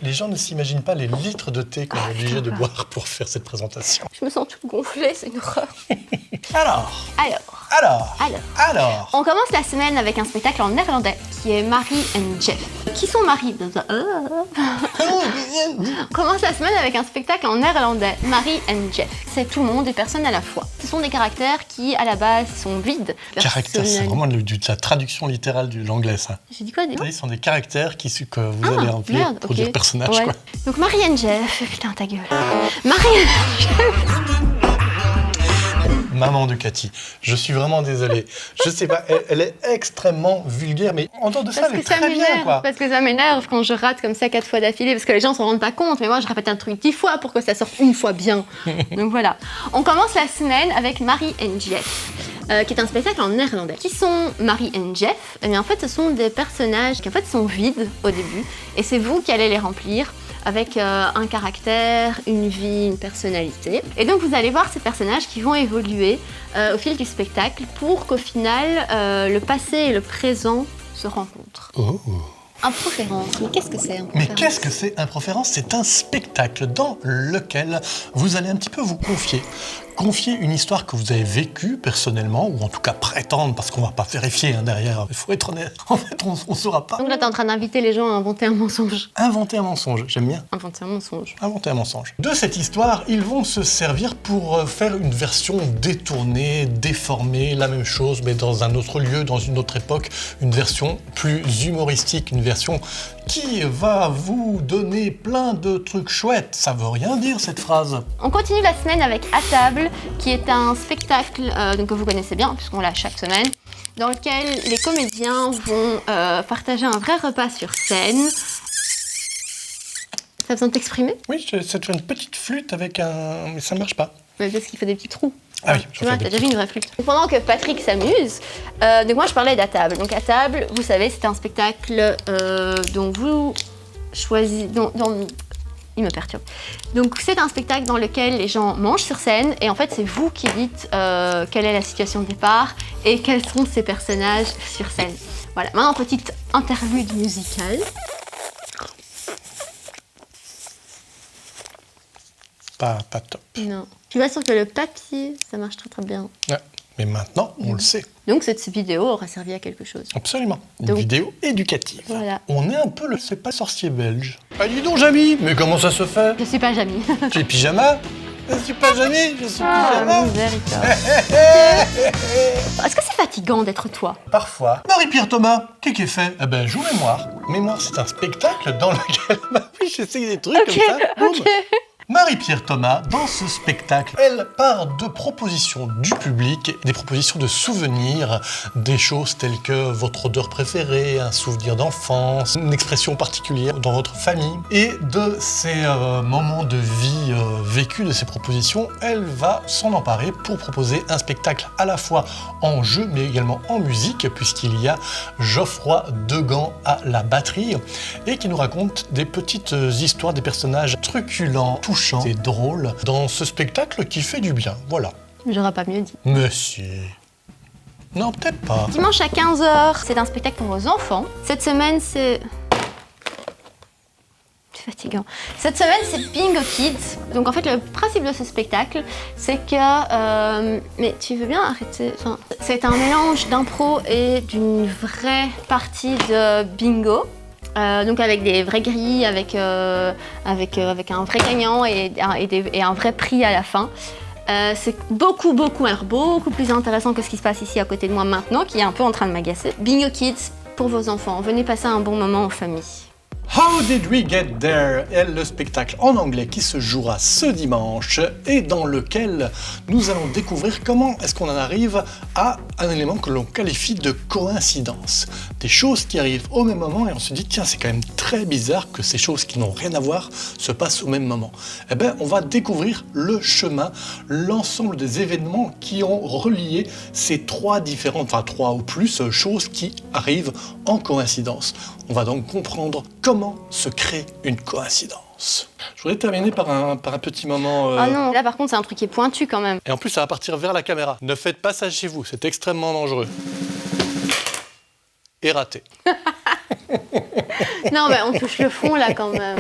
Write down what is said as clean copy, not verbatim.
Les gens ne s'imaginent pas les litres de thé qu'on est obligé de boire pour faire cette présentation. Je me sens toute gonflée, c'est une horreur. Alors. On commence la semaine avec un spectacle en néerlandais qui est Marie and Jeff. Qui sont Marie? On commence la semaine avec un spectacle en néerlandais, Marie and Jeff. C'est tout le monde et personne à la fois. Ce sont des caractères qui, à la base, sont vides. Caractères, c'est vraiment de la traduction littérale de l'anglais, ça. J'ai dit quoi? Ce sont des caractères que vous allez remplir pour dire personnage, quoi. Donc Marie and Jeff, putain ta gueule. Marie and Jeff. Maman de Cathy, je suis vraiment désolé. Je sais pas, elle est extrêmement vulgaire, mais en dehors de ça, elle est très bien, quoi. Parce que ça m'énerve quand je rate comme ça 4 fois d'affilée, parce que les gens s'en rendent pas compte, mais moi je répète un truc 10 fois pour que ça sorte une fois bien. Donc voilà. On commence la semaine avec Marie and Jeff, qui est un spectacle en néerlandais. Qui sont Marie and Jeff? Eh bien en fait, ce sont des personnages qui en fait sont vides au début, et c'est vous qui allez les remplir avec un caractère, une vie, une personnalité. Et donc vous allez voir ces personnages qui vont évoluer au fil du spectacle pour qu'au final, le passé et le présent se rencontrent. Oh. Improférence, mais qu'est-ce que c'est Mais qu'est-ce que c'est Improférence? C'est un spectacle dans lequel vous allez un petit peu vous confier une histoire que vous avez vécue personnellement, ou en tout cas prétendre, parce qu'on va pas vérifier derrière, il faut être honnête, en fait on saura pas. Donc là t'es en train d'inviter les gens à inventer un mensonge. Inventer un mensonge, j'aime bien. Inventer un mensonge. Inventer un mensonge. De cette histoire, ils vont se servir pour faire une version détournée, déformée, la même chose, mais dans un autre lieu, dans une autre époque, une version plus humoristique, une version qui va vous donner plein de trucs chouettes. Ça veut rien dire cette phrase. On continue la semaine avec À table, qui est un spectacle que vous connaissez bien, puisqu'on l'a chaque semaine, dans lequel les comédiens vont partager un vrai repas sur scène. T'as besoin de t'exprimer? Oui, c'est une petite flûte avec un... mais ça marche pas. Mais parce qu'il fait des petits trous. Ah oui, tu vois, t'as déjà vu une vraie flûte. Pendant que Patrick s'amuse, donc moi je parlais d'À table. Donc À table, vous savez, c'est un spectacle dont vous choisissez... Il me perturbe. Donc c'est un spectacle dans lequel les gens mangent sur scène et en fait c'est vous qui dites quelle est la situation de départ et quels sont ces personnages sur scène. Voilà, maintenant petite interlude musicale. Pas top. Non. Je suis pas sûre que le papier, ça marche très très bien. Ouais, mais maintenant, on le sait. Donc cette vidéo aura servi à quelque chose. Absolument. Une vidéo éducative. Voilà. On est un peu le c'est pas sorcier belge. Ah dis donc Jamy, mais comment ça se fait? Je suis pas Jamy. Tu es pyjama? Je suis pas Jamy, je suis pyjama. Est-ce que c'est fatigant d'être toi? Parfois. Marie-Pierre Thomas, qu'est-ce qu'elle fait? Eh ben, joue Mémoire. Mémoire, c'est un spectacle dans lequel... oui, j'essaye des trucs comme ça. Ok. Marie-Pierre Thomas, dans ce spectacle, elle part de propositions du public, des propositions de souvenirs, des choses telles que votre odeur préférée, un souvenir d'enfance, une expression particulière dans votre famille. Et de ces moments de vie vécus, de ces propositions, elle va s'en emparer pour proposer un spectacle à la fois en jeu, mais également en musique, puisqu'il y a Geoffroy Degan à la batterie, et qui nous raconte des petites histoires, des personnages truculents, touchants, c'est drôle, dans ce spectacle qui fait du bien, voilà. J'aurais pas mieux dit. Monsieur. Non, peut-être pas. Dimanche à 15h, c'est un spectacle pour vos enfants. Cette semaine, c'est fatigant. Cette semaine, c'est Bingo Kids. Donc en fait, le principe de ce spectacle, c'est que... mais tu veux bien arrêter? Enfin, c'est un mélange d'impro et d'une vraie partie de bingo. Donc avec des vraies grilles, avec un vrai gagnant et un vrai prix à la fin. C'est beaucoup plus intéressant que ce qui se passe ici à côté de moi maintenant, qui est un peu en train de m'agacer. Bingo Kids pour vos enfants, venez passer un bon moment en famille. How Did We Get There est le spectacle en anglais qui se jouera ce dimanche et dans lequel nous allons découvrir comment est-ce qu'on en arrive à un élément que l'on qualifie de coïncidence. Des choses qui arrivent au même moment et on se dit tiens c'est quand même très bizarre que ces choses qui n'ont rien à voir se passent au même moment. Eh bien on va découvrir le chemin, l'ensemble des événements qui ont relié ces trois ou plus choses qui arrivent en coïncidence. On va donc comprendre comment se crée une coïncidence. Je voudrais terminer par un petit moment... Ah non, là par contre c'est un truc qui est pointu quand même. Et en plus ça va partir vers la caméra. Ne faites pas ça chez vous, c'est extrêmement dangereux. Et raté. Non, mais on touche le fond là quand même.